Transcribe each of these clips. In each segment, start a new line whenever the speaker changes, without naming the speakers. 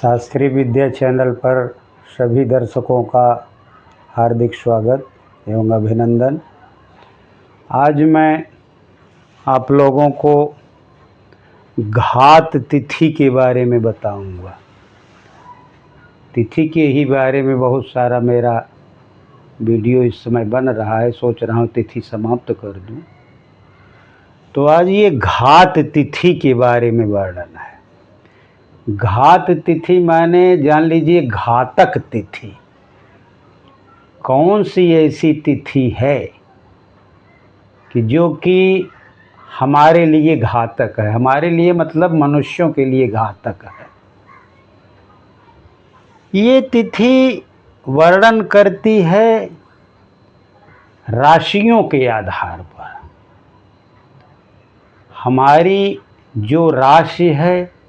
शास्त्रीय विद्या चैनल पर सभी दर्शकों का हार्दिक स्वागत एवं अभिनंदन। आज मैं आप लोगों को घात तिथि के बारे में बताऊंगा। तिथि के ही बारे में बहुत सारा मेरा वीडियो इस समय बन रहा है, सोच रहा हूँ तिथि समाप्त कर दूं। तो आज ये घात तिथि के बारे में वर्णन है। घात तिथि माने जान लीजिए घातक तिथि। कौन सी ऐसी तिथि है कि जो कि हमारे लिए घातक है। हमारे लिए मतलब मनुष्यों के लिए घातक है। ये तिथि वर्णन करती है राशियों के आधार पर। हमारी जो राशि है,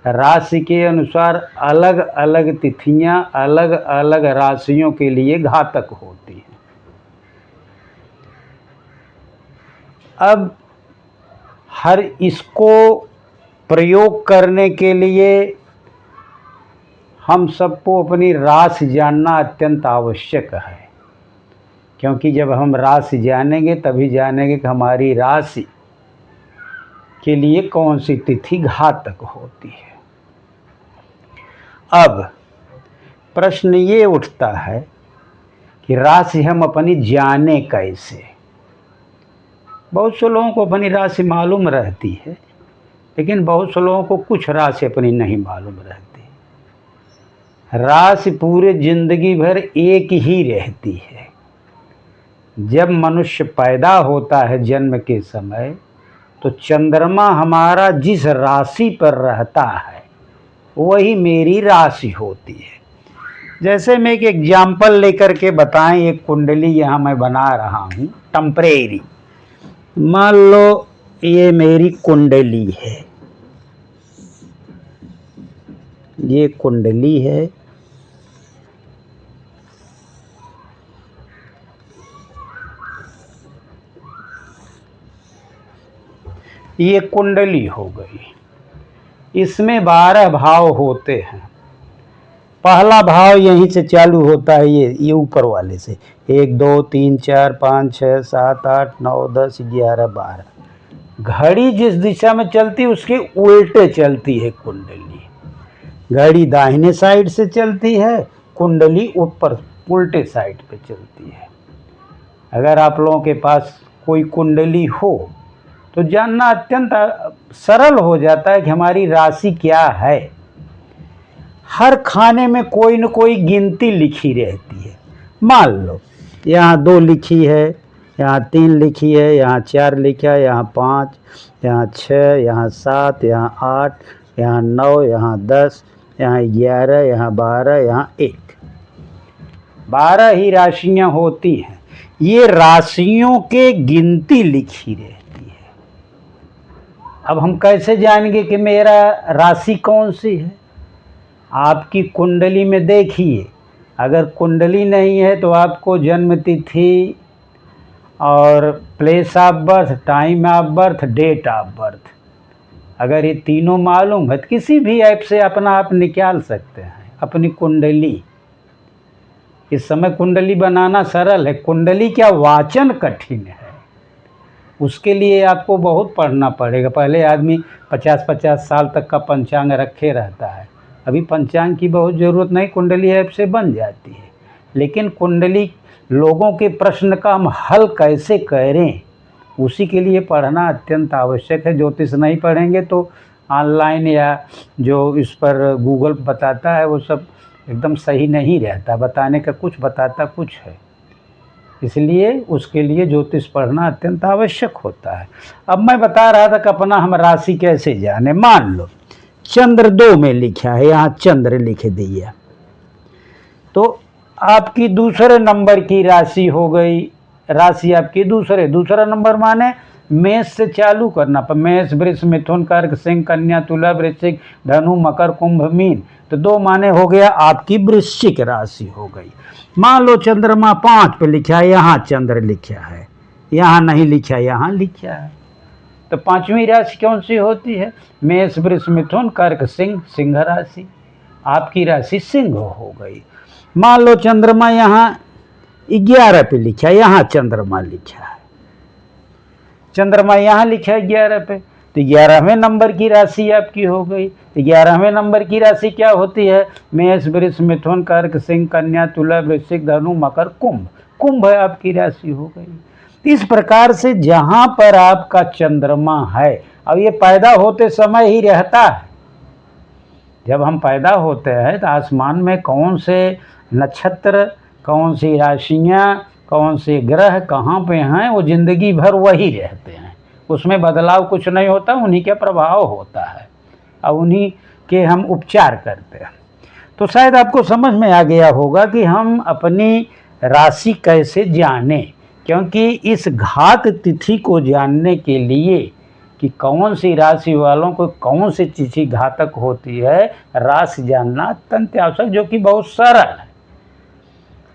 राशि के अनुसार अलग अलग तिथियां अलग अलग राशियों के लिए घातक होती हैं। अब हर इसको प्रयोग करने के लिए हम सबको अपनी राशि जानना अत्यंत आवश्यक है, क्योंकि जब हम राशि जानेंगे तभी जानेंगे कि हमारी राशि के लिए कौन सी तिथि घातक होती है। अब प्रश्न ये उठता है कि राशि हम अपनी जाने कैसे। बहुत से लोगों को अपनी राशि मालूम रहती है, लेकिन बहुत से लोगों को कुछ राशि अपनी नहीं मालूम रहती। राशि पूरे जिंदगी भर एक ही रहती है। जब मनुष्य पैदा होता है जन्म के समय, तो चंद्रमा हमारा जिस राशि पर रहता है वही मेरी राशि होती है। जैसे मैं एक एग्जाम्पल लेकर के बताएं, एक कुंडली यहाँ मैं बना रहा हूँ टेम्परेरी। मान लो ये मेरी कुंडली है, ये कुंडली है। ये कुंडली हो गई। इसमें 12 भाव होते हैं। पहला भाव यहीं से चालू होता है, ये ऊपर वाले से 1 2 3 4 5 6 7 8 9 10 11 12। घड़ी जिस दिशा में चलती है उसके उल्टे चलती है कुंडली। घड़ी दाहिने साइड से चलती है, कुंडली ऊपर उल्टे साइड पे चलती है। अगर आप लोगों के पास कोई कुंडली हो तो जानना अत्यंत सरल हो जाता है कि हमारी राशि क्या है। हर खाने में कोई न कोई गिनती लिखी रहती है। मान लो यहाँ 2 लिखी है, यहाँ 3 लिखी है, यहाँ 4 लिखा है, यहाँ 5, यहाँ 6, यहाँ 7, यहाँ 8, यहाँ 9, यहाँ 10, यहाँ 11, यहाँ 12, यहाँ 1। 12 ही राशियाँ होती हैं। ये राशियों के गिनती लिखी रहती है। अब हम कैसे जानेंगे कि मेरा राशि कौन सी है? आपकी कुंडली में देखिए। अगर कुंडली नहीं है तो आपको जन्म तिथि और place of birth, time of birth, date of birth, अगर ये तीनों मालूम है तो किसी भी ऐप से अपना आप निकाल सकते हैं अपनी कुंडली। इस समय कुंडली बनाना सरल है। कुंडली क्या वाचन कठिन है। उसके लिए आपको बहुत पढ़ना पड़ेगा। पहले आदमी 50-50 साल तक का पंचांग रखे रहता है। अभी पंचांग की बहुत ज़रूरत नहीं, कुंडली ऐप से बन जाती है। लेकिन कुंडली लोगों के प्रश्न का हम हल कैसे करें, उसी के लिए पढ़ना अत्यंत आवश्यक है। ज्योतिष नहीं पढ़ेंगे तो ऑनलाइन या जो इस पर गूगल बताता है वो सब एकदम सही नहीं रहता। बताने का कुछ बताता कुछ है, इसलिए उसके लिए ज्योतिष पढ़ना अत्यंत आवश्यक होता है। अब मैं बता रहा था कि अपना हम राशि कैसे जाने। मान लो चंद्र 2 में लिखा है, यहाँ चंद्र लिख दिया, तो आपकी दूसरे नंबर की राशि हो गई। राशि आपकी दूसरा नंबर माने मेष से चालू करना पर मेष, वृष, मिथुन, कर्क, सिंह, कन्या, तुला, वृश्चिक, धनु, मकर, कुंभ, मीन। तो 2 माने हो गया आपकी वृश्चिक राशि हो गई। मान लो चंद्रमा 5 पे लिखा है, यहाँ चंद्र लिखा है, यहाँ नहीं लिखा, यहाँ लिखा है। तो 5वीं राशि कौन सी होती है? मेष, वृष, मिथुन, कर्क, सिंह, सिंह राशि। आपकी राशि सिंह हो गई। मान लो चंद्रमा यहाँ 11 पे लिखा है, यहाँ चंद्रमा लिखा है, चंद्रमा यहाँ लिखा है 11 पे, तो 11वें नंबर की राशि आपकी हो गई। तो 11वें नंबर की राशि क्या होती है? मेष, वृष, मिथुन, कर्क, सिंह, कन्या, तुला, वृश्चिक, धनु, मकर, कुंभ। कुंभ आपकी राशि हो गई। इस प्रकार से जहाँ पर आपका चंद्रमा है, अब ये पैदा होते समय ही रहता है। जब हम पैदा होते हैं तो आसमान में कौन से नक्षत्र, कौन सी राशियाँ, कौन से ग्रह कहाँ पे हैं, वो जिंदगी भर वही रहते हैं, उसमें बदलाव कुछ नहीं होता, उन्हीं के प्रभाव होता है और उन्हीं के हम उपचार करते हैं। तो शायद आपको समझ में आ गया होगा कि हम अपनी राशि कैसे जानें, क्योंकि इस घात तिथि को जानने के लिए कि कौन सी राशि वालों को कौन सी तिथि घातक होती है, राशि जानना अत्यंत आवश्यक, जो कि बहुत सरल है।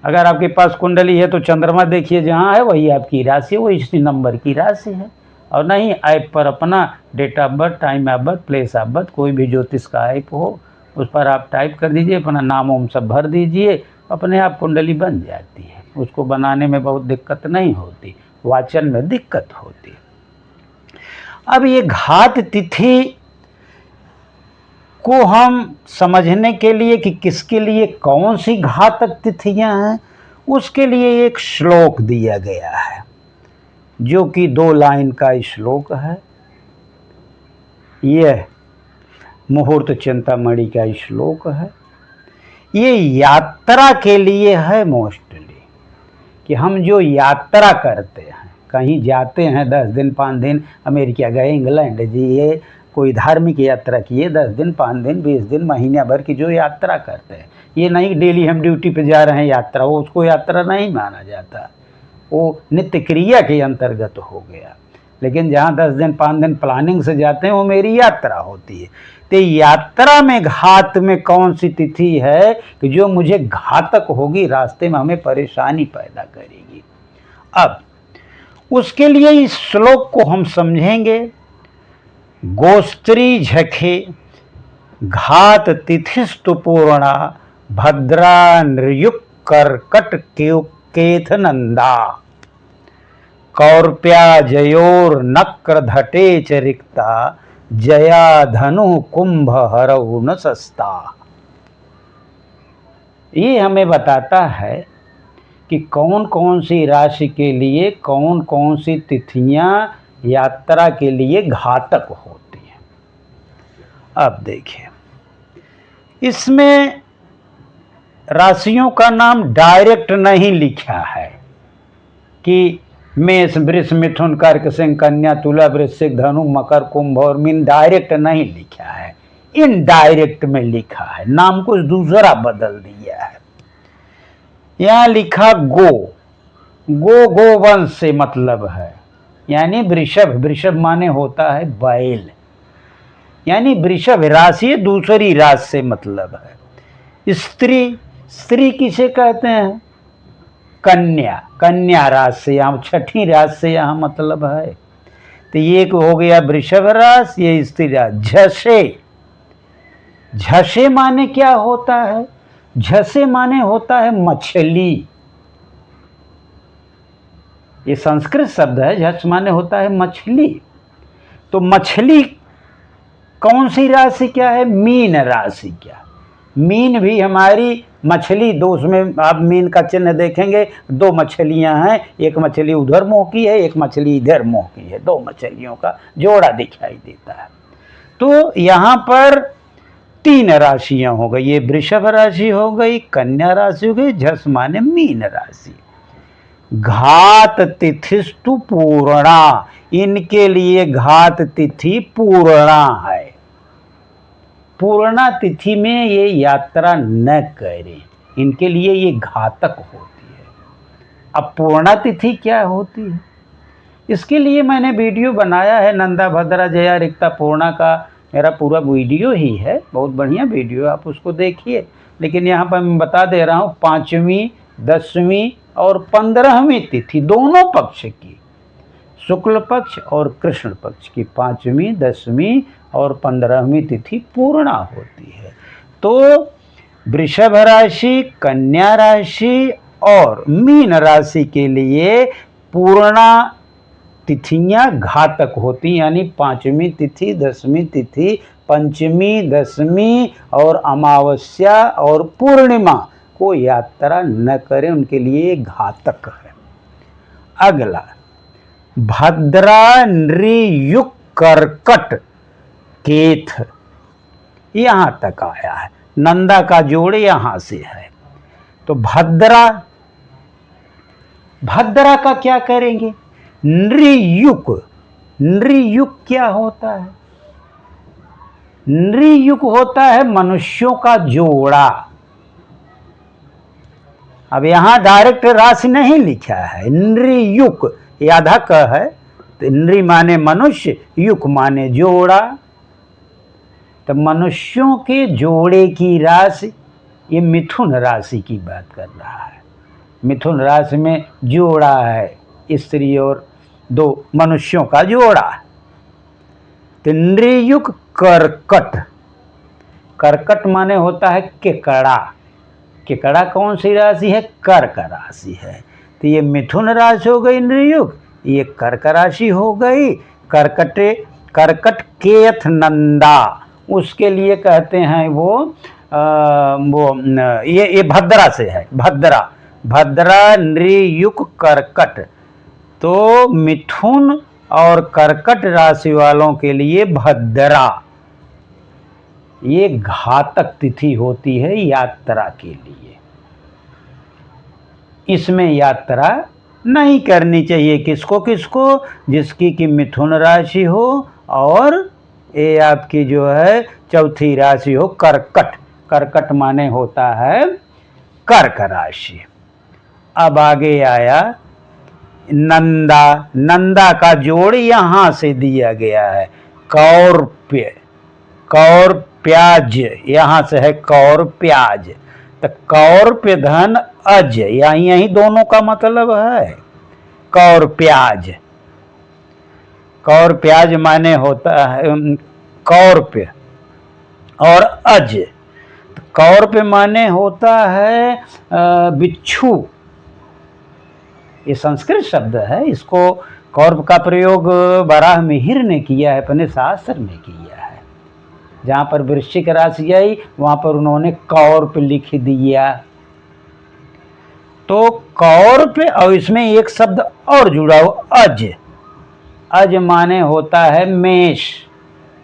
अगर आपके पास कुंडली है तो चंद्रमा देखिए जहाँ है वही आपकी राशि, वो इसी नंबर की राशि है। और नहीं, ऐप पर अपना date of birth, time of birth, place of birth, कोई भी ज्योतिष का ऐप हो उस पर आप टाइप कर दीजिए, अपना नाम वाम सब भर दीजिए, अपने आप कुंडली बन जाती है। उसको बनाने में बहुत दिक्कत नहीं होती, वाचन में दिक्कत होती। अब ये घात तिथि को हम समझने के लिए कि किसके लिए कौन सी घातक तिथियां हैं, उसके लिए एक श्लोक दिया गया है, जो कि 2 लाइन का श्लोक है। यह मुहूर्त चिंतामणि का श्लोक है। ये यात्रा के लिए है मोस्टली, कि हम जो यात्रा करते हैं, कहीं जाते हैं 10 दिन 5 दिन, अमेरिका गए, इंग्लैंड जी, कोई धार्मिक यात्रा किए 10 दिन 5 दिन 20 दिन महीने भर की जो यात्रा करते हैं, ये नहीं डेली हम ड्यूटी पे जा रहे हैं यात्रा, वो उसको यात्रा नहीं माना जाता, वो नित्य क्रिया के अंतर्गत हो गया। लेकिन जहाँ 10 दिन 5 दिन प्लानिंग से जाते हैं वो मेरी यात्रा होती है। तो यात्रा में घात में कौन सी तिथि है कि जो मुझे घातक होगी, रास्ते में हमें परेशानी पैदा करेगी। अब उसके लिए इस श्लोक को हम समझेंगे। गोस्त्री झखे घात तिथिस्तु पूर्णा भद्रा नृयुक्त कर्कट केथ नंदा कौर्प्या जयोर नक्र धटे च रिक्ता जया धनु कुंभ हरऊ न सस्ता। ये हमें बताता है कि कौन कौन सी राशि के लिए कौन कौन सी तिथियां यात्रा के लिए घातक होती हैं। अब देखिए, इसमें राशियों का नाम डायरेक्ट नहीं लिखा है कि मेष, वृष, मिथुन, कर्क, सिंह, कन्या, तुला, वृश्चिक, धनु, मकर, कुंभ और मीन, डायरेक्ट नहीं लिखा है, इनडायरेक्ट में लिखा है, नाम कुछ दूसरा बदल दिया है। यहाँ लिखा गो, गोवंश से मतलब है, यानी वृषभ, वृषभ माने होता है बैल, यानी वृषभ राशि दूसरी राशि से मतलब है। स्त्री, स्त्री किसे कहते हैं? कन्या, कन्या राशि से, यहाँ छठी राशि से यहाँ मतलब है। तो ये हो गया वृषभ राशि, ये स्त्री राशि। झसे, झसे माने क्या होता है? झसे माने होता है मछली, ये संस्कृत शब्द है, झस माने होता है मछली। तो मछली कौन सी राशि क्या है? मीन राशि। क्या मीन भी हमारी मछली, दो उसमें आप मीन का चिन्ह देखेंगे, 2 मछलियां हैं, एक मछली उधर मुंह की है, एक मछली इधर मुंह की है, 2 मछलियों का जोड़ा दिखाई देता है। तो यहाँ पर 3 राशियां हो गई, ये वृषभ राशि हो गई, कन्या राशि हो गई, झस माने मीन राशि। घात तिथिस्तु पूर्णा, इनके लिए घात तिथि पूर्णा है। पूर्णा तिथि में ये यात्रा न करें, इनके लिए ये घातक होती है। अब पूर्णा तिथि क्या होती है, इसके लिए मैंने वीडियो बनाया है, नंदा भद्रा जया रिक्ता पूर्णा का मेरा पूरा वीडियो ही है, बहुत बढ़िया वीडियो, आप उसको देखिए। लेकिन यहाँ पर मैं बता दे रहा हूँ 5वीं 10वीं और 15वीं तिथि दोनों पक्ष की, शुक्ल पक्ष और कृष्ण पक्ष की 5वीं 10वीं और 15वीं तिथि पूर्णा होती है। तो वृषभ राशि, कन्या राशि और मीन राशि के लिए पूर्णा तिथियां घातक होती, यानी 5वीं तिथि, 10वीं तिथि, पंचमी, 10वीं और अमावस्या और पूर्णिमा को यात्रा न करें, उनके लिए घातक है। अगला भद्रा, नृयुक्त, कर्कट, केथ, यहां तक आया है। नंदा का जोड़ यहां से है। तो भद्रा, भद्रा का क्या करेंगे? नृयुक्त, नृयुक्त क्या होता है? नृयुक्त होता है मनुष्यों का जोड़ा। अब यहां डायरेक्ट राशि नहीं लिखा है, नृयुक्त आधा क है, तो नृ माने मनुष्य, युक माने जोड़ा। तो मनुष्यों के जोड़े की राशि, ये मिथुन राशि की बात कर रहा है। मिथुन राशि में जोड़ा है, स्त्री और 2 मनुष्यों का जोड़ा। तो नृयुक्त कर्कट, कर्कट माने होता है केकड़ा। केकड़ा कौन सी राशि है? कर्क राशि है। तो ये मिथुन राशि हो गई नृयुक्त, ये कर्क राशि हो गई। कर्कटे, कर्कट केथ नंदा, उसके लिए कहते हैं ये भद्रा से है। भद्रा, भद्रा, नृयुक्त, कर्कट। तो मिथुन और कर्कट राशि वालों के लिए भद्रा ये घातक तिथि होती है यात्रा के लिए। इसमें यात्रा नहीं करनी चाहिए। किसको किसको? जिसकी कि मिथुन राशि हो और ये आपकी जो है चौथी राशि हो कर्कट। कर्कट माने होता है कर्क राशि। अब आगे आया नंदा, नंदा का जोड़ यहां से दिया गया है। कौरप्य, कौरप्याज, यहां से है कौरप्याज। तो कौरप्य धन अज, यही दोनों का मतलब है कौरप्याज। कौरप्याज माने होता है कौरप्य और अज। कौरप्य माने होता है बिच्छू। ये संस्कृत शब्द है। इसको कौर्प का प्रयोग वराह मिहिर ने किया है, अपने शास्त्र में किया है। जहाँ पर वृश्चिक राशि आई वहाँ पर उन्होंने कौर्प लिख दिया। तो कौर्प, और इसमें एक शब्द और जुड़ा हो अज। अज माने होता है मेष,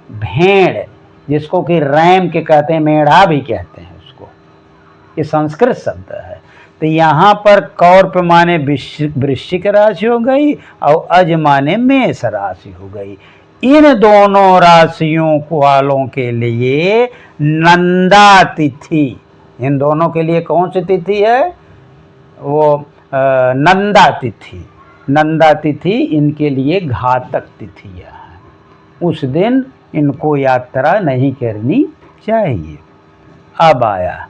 भेड़, जिसको कि रैम के कहते हैं, मेढ़ा भी कहते हैं उसको। ये संस्कृत शब्द है। तो यहाँ पर कौर्प माने वृश्चिक राशि हो गई और अज माने मेष राशि हो गई। इन दोनों राशियों वालों के लिए नंदा तिथि, इन दोनों के लिए कौन सी तिथि है? वो नंदा तिथि। नंदा तिथि इनके लिए घातक तिथियां है। उस दिन इनको यात्रा नहीं करनी चाहिए। अब आया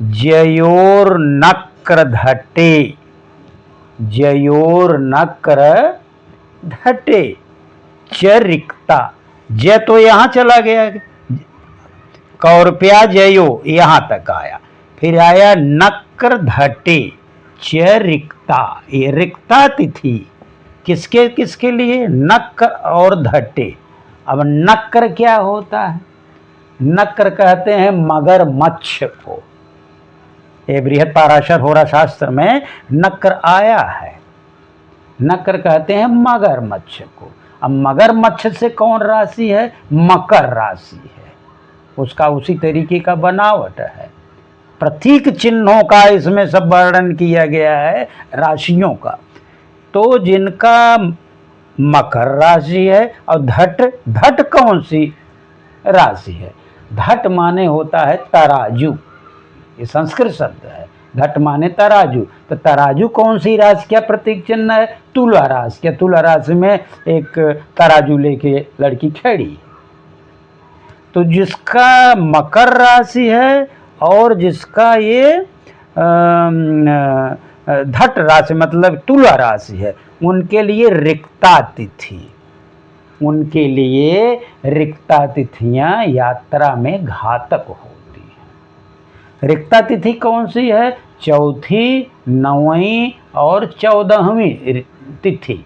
जयोर नक्र धटे, जयोर नक्र धटे, चरिक्ता। जय तो यहां चला गया, कौरप्या जयो यहां तक आया। फिर आया नक्र धटे, चरिक्ता। ये रिक्ता तिथि किसके किसके लिए? नक्र और धटे। अब नक्र क्या होता है? नक्र कहते हैं मगरमच्छ को। ये बृहद पाराशर होरा शास्त्र में नक्र आया है। नक्र कहते हैं मगरमच्छ को। अब मगरमच्छ से कौन राशि है? मकर राशि है। उसका उसी तरीके का बनावट है। प्रतीक चिन्हों का इसमें सब वर्णन किया गया है राशियों का। तो जिनका मकर राशि है और धट, धट कौन सी राशि है? धट माने होता है तराजू। ये संस्कृत शब्द है। धट माने तराजू। तो तराजू कौन सी राशि का प्रतीक चिन्ह है? तुला राशि का। तुला राशि में एक तराजू लेके लड़की खड़ी। तो जिसका मकर राशि है और जिसका ये धट राशि मतलब तुला राशि है, उनके लिए रिक्ता तिथि, उनके लिए रिक्ता तिथियां यात्रा में घातक होती हैं। रिक्ता तिथि कौन सी है? चौथी, 9वीं और 14वीं तिथि।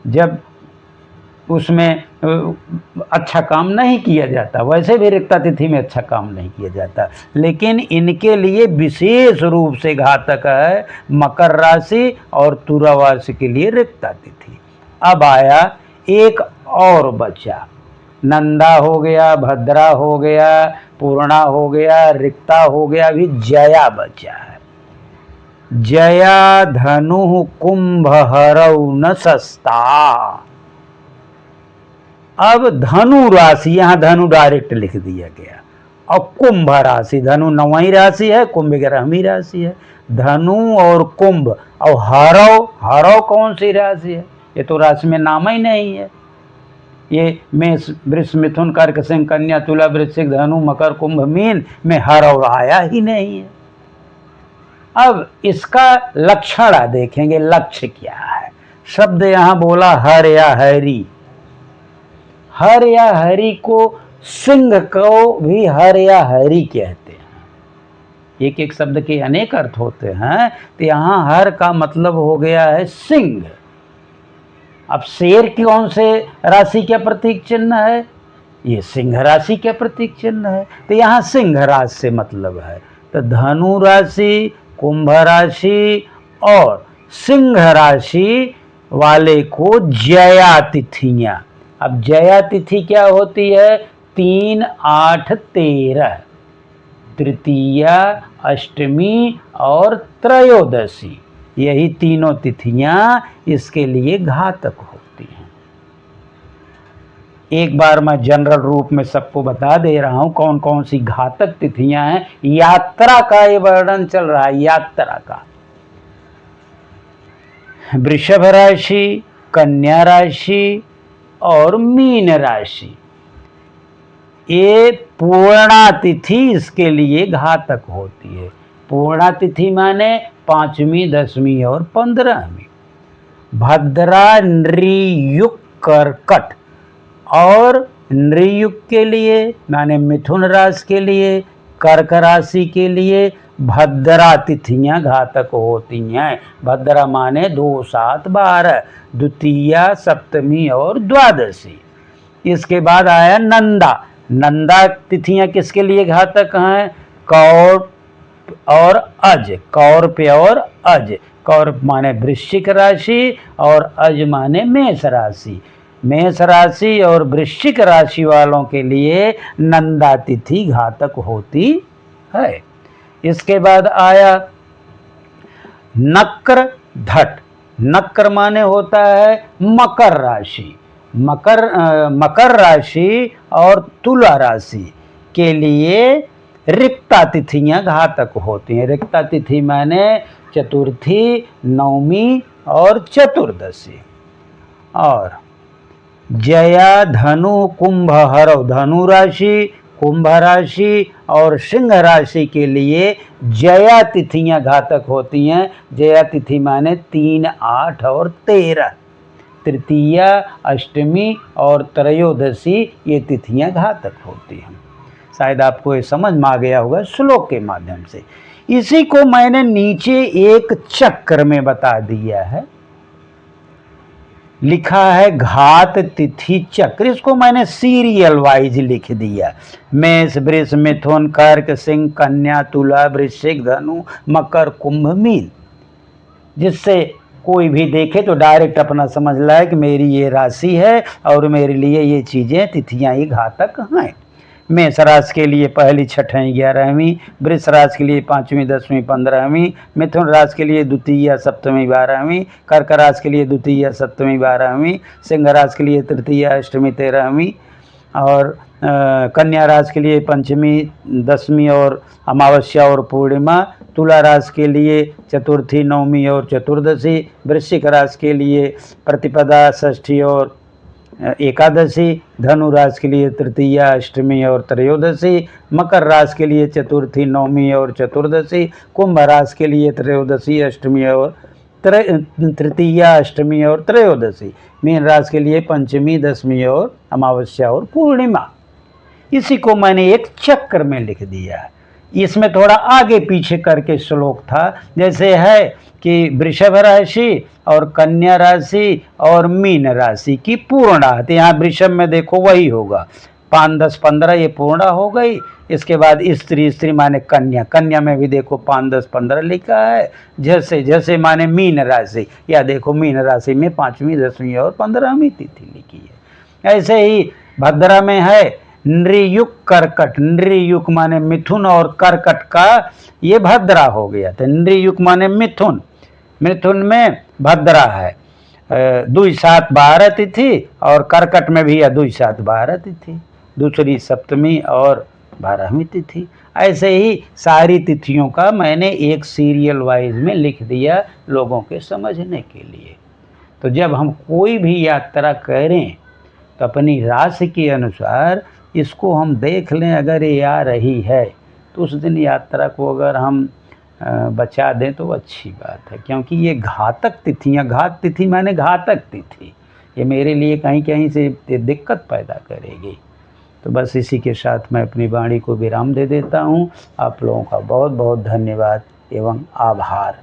जब उसमें अच्छा काम नहीं किया जाता, वैसे भी रिक्ता तिथि में अच्छा काम नहीं किया जाता, लेकिन इनके लिए विशेष रूप से घातक है मकर राशि और तुला राशि के लिए रिक्ता तिथि। अब आया एक और बचा, नंदा हो गया, भद्रा हो गया, पूर्णा हो गया, रिक्ता हो गया, अभी जया बचा है। जया धनु कुंभ हरौ न सस्ता। अब धनु राशि, यहाँ धनु डायरेक्ट लिख दिया गया, और कुंभ राशि, धनु 9वीं राशि है, कुंभ 11वीं राशि है। धनु और कुंभ और हरौ, हरौ कौन सी राशि है? ये तो राशि में नाम ही नहीं है। ये मेष, वृष, मिथुन, कर्क, सिंह, कन्या, तुला, वृश्चिक, धनु, मकर, कुंभ, मीन में हरौ आया ही नहीं है। अब इसका लक्षण देखेंगे, लक्ष्य क्या है। शब्द यहाँ बोला हर या हरी। हर या हरी को, सिंह को भी हर या हरी कहते हैं। एक एक शब्द के अनेक अर्थ होते हैं, तो यहाँ हर का मतलब हो गया है सिंह। अब शेर कौन से राशि का प्रतीक चिन्ह है? ये सिंह राशि का प्रतीक चिन्ह है, तो यहाँ सिंह राशि से मतलब है। तो धनु राशि, कुंभ राशि और सिंह राशि वाले को जया तिथियां। अब जया तिथि क्या होती है? 3, 8, 13, तृतीया, अष्टमी और त्रयोदशी, यही तीनों तिथियां इसके लिए घातक होती हैं। एक बार मैं जनरल रूप में सबको बता दे रहा हूं कौन कौन सी घातक तिथियां हैं। यात्रा का ये वर्णन चल रहा है, यात्रा का। वृषभ राशि, कन्या राशि और मीन राशि, ये पूर्णा तिथि इसके लिए घातक होती है। पूर्णा तिथि माने 5वीं, 10वीं और 15वीं। भद्रा, नृयुक्त, कर्कट और नृयुक्त के लिए माने मिथुन राशि के लिए, कर्क राशि के लिए भद्रा तिथियां घातक होती हैं। भद्रा माने 2, 7, 12, द्वितीया, सप्तमी और द्वादशी। इसके बाद आया नंदा। नंदा तिथियां किसके लिए घातक हैं? कौर्प और अज। कौर्प और अज। कौर्प माने वृश्चिक राशि और अज माने मेष राशि। मेष राशि और वृश्चिक राशि वालों के लिए नंदा तिथि घातक होती है। इसके बाद आया नक्र धट। नक्र माने होता है मकर राशि। मकर राशि और तुला राशि के लिए रिक्ता तिथियां घातक होती हैं। रिक्ता तिथि माने चतुर्थी, 9वीं और चतुर्दशी। और जया धनु कुंभ हरौ, धनु राशि, कुंभ राशि और सिंह राशि के लिए जया तिथियां घातक होती हैं। जया तिथि माने 3, 8 और 13, तृतीया, अष्टमी और त्रयोदशी, ये तिथियां घातक होती हैं। शायद आपको ये समझ में आ गया होगा श्लोक के माध्यम से। इसी को मैंने नीचे एक चक्र में बता दिया है, लिखा है घात तिथि चक्र। इसको मैंने सीरियल वाइज लिख दिया। मेष, वृष, मिथुन, कर्क, सिंह, कन्या, तुला, वृश्चिक, धनु, मकर, कुंभ, मीन, जिससे कोई भी देखे तो डायरेक्ट अपना समझ लाए कि मेरी ये राशि है और मेरे लिए ये चीज़ें, तिथियां ही घातक हैं। मेष राशि के लिए पहली, छठवीं, 11वीं, वृष राशि के लिए 5वीं, 10वीं, 15वीं, मिथुन राशि के लिए द्वितीय, सप्तमी, 12वीं, कर्क राशि के लिए द्वितीय, सप्तमी, 12वीं, सिंह राशि के लिए तृतीय, अष्टमी, 13वीं और कन्या राशि के लिए पंचमी, 10वीं और अमावस्या और पूर्णिमा, तुला राशि के लिए चतुर्थी, 9वीं और चतुर्दशी, वृश्चिक राशि के लिए प्रतिपदा, षष्ठी और एकादशी, धनु राशि के लिए तृतीया, अष्टमी और त्रयोदशी, मकर राशि के लिए चतुर्थी, 9वीं और चतुर्दशी, कुंभ राशि के लिए त्रयोदशी, अष्टमी और तृतीया, अष्टमी और त्रयोदशी, मीन राशि के लिए पंचमी, 10वीं और अमावस्या और पूर्णिमा। इसी को मैंने एक चक्र में लिख दिया। इसमें थोड़ा आगे पीछे करके श्लोक था, जैसे है कि वृषभ राशि और कन्या राशि और मीन राशि की पूर्णा, तो यहाँ वृषभ में देखो वही होगा 5, 10, 15 ये पूर्णा हो गई। इसके बाद स्त्री, स्त्री माने कन्या, कन्या में भी देखो 5, 10, 15 लिखा है। जैसे जैसे माने मीन राशि, या देखो मीन राशि में 5वीं, 10वीं और 15वीं तिथि लिखी है। ऐसे ही भद्रा में है नृयुक कर्कट, नृयुक माने मिथुन और कर्कट का ये भद्रा हो गया। तो नृयुक माने मिथुन, मिथुन में भद्रा है 2, 7, 12 तिथि, और कर्कट में भी है 2, 7, 12 तिथि, दूसरी सप्तमी और 12वीं तिथि। ऐसे ही सारी तिथियों का मैंने एक सीरियल वाइज में लिख दिया लोगों के समझने के लिए। तो जब हम कोई भी यात्रा करें तो अपनी राशि के अनुसार इसको हम देख लें, अगर ये आ रही है तो उस दिन यात्रा को अगर हम बचा दें तो अच्छी बात है, क्योंकि ये घातक तिथियाँ, घात तिथि माने घातक तिथि, ये मेरे लिए कहीं कहीं से दिक्कत पैदा करेगी। तो बस इसी के साथ मैं अपनी वाणी को विराम दे देता हूँ। आप लोगों का बहुत बहुत धन्यवाद एवं आभार।